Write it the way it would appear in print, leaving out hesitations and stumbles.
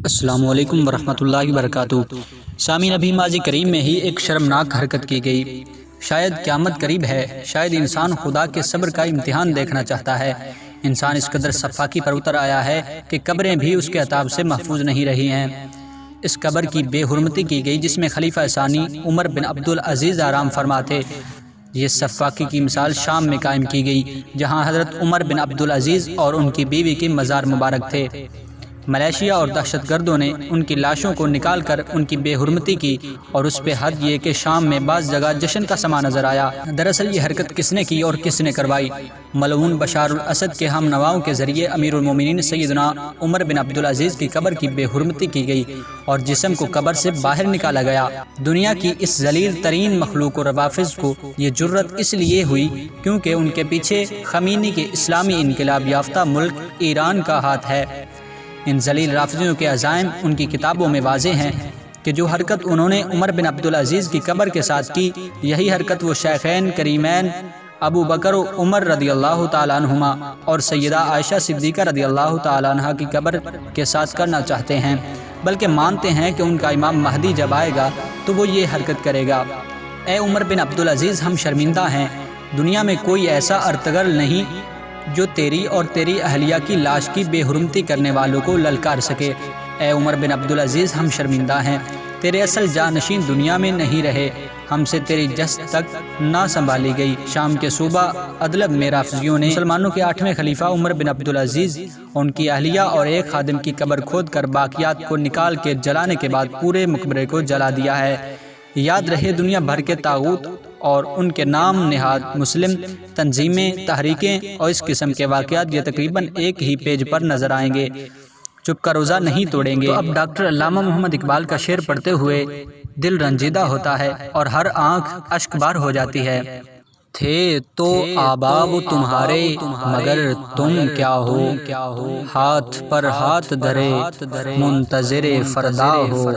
السلام علیکم ورحمۃ اللہ وبرکاتہ۔ سامعین، ابھی ماضی کریم میں ہی ایک شرمناک حرکت کی گئی۔ شاید قیامت قریب ہے، شاید انسان خدا کے صبر کا امتحان دیکھنا چاہتا ہے۔ انسان اس قدر سفاکی پر اتر آیا ہے کہ قبریں بھی اس کے عذاب سے محفوظ نہیں رہی ہیں۔ اس قبر کی بے حرمتی کی گئی جس میں خلیفہ ثانی عمر بن عبدالعزیز آرام فرما تھے۔ یہ سفاکی کی مثال شام میں قائم کی گئی، جہاں حضرت عمر بن عبدالعزیز اور ان کی بیوی کے مزار مبارک تھے۔ ملیشیا اور دہشت گردوں نے ان کی لاشوں کو نکال کر ان کی بے حرمتی کی، اور اس پہ حد یہ کہ شام میں بعض جگہ جشن کا سما نظر آیا۔ دراصل یہ حرکت کس نے کی اور کس نے کروائی؟ ملعون بشار الاسد کے ہم نواؤں کے ذریعے امیر المومنین سیدنا عمر بن عبدالعزیز کی قبر کی بے حرمتی کی گئی اور جسم کو قبر سے باہر نکالا گیا۔ دنیا کی اس ذلیل ترین مخلوق و روافض کو یہ جرت اس لیے ہوئی کیونکہ ان کے پیچھے خمینی کے اسلامی انقلاب یافتہ ملک ایران کا ہاتھ ہے۔ ان ذلیل رافضیوں کے عزائم ان کی کتابوں میں واضح ہیں کہ جو حرکت انہوں نے عمر بن عبدالعزیز کی قبر کے ساتھ کی، یہی حرکت وہ شیخین کریمین ابو بکر و عمر رضی اللہ تعالیٰ عنہما اور سیدہ عائشہ صدیقہ رضی اللہ تعالیٰ عنہ کی قبر کے ساتھ کرنا چاہتے ہیں، بلکہ مانتے ہیں کہ ان کا امام مہدی جب آئے گا تو وہ یہ حرکت کرے گا۔ اے عمر بن عبدالعزیز، ہم شرمندہ ہیں۔ دنیا میں کوئی ایسا ارطغرل نہیں جو تیری اور تیری اہلیہ کی لاش کی بے حرمتی کرنے والوں کو للکار سکے۔ اے عمر بن عبدالعزیز، ہم شرمندہ ہیں۔ تیرے اصل جانشین دنیا میں نہیں رہے، ہم سے تیری جسد تک نہ سنبھالی گئی۔ شام کے صوبہ ادلب میں رافضیوں نے مسلمانوں کے 8ویں خلیفہ عمر بن عبدالعزیز، ان کی اہلیہ اور ایک خادم کی قبر کھود کر باقیات کو نکال کے جلانے کے بعد پورے مقبرے کو جلا دیا ہے۔ یاد رہے، دنیا بھر کے طاغوت اور ان کے نام نہاد مسلم تنظیمیں، تحریکیں اور اس قسم کے واقعات یہ تقریباً ایک ہی پیج پر نظر آئیں گے۔ چپ کا روزہ نہیں توڑیں گے۔ تو اب ڈاکٹر علامہ محمد اقبال کا شعر پڑھتے ہوئے دل رنجیدہ ہوتا ہے اور ہر آنکھ اشک بار ہو جاتی ہے۔ تھے تو آباب تمہارے مگر تم کیا ہو، ہاتھ پر ہاتھ دھرے منتظر فردا ہو۔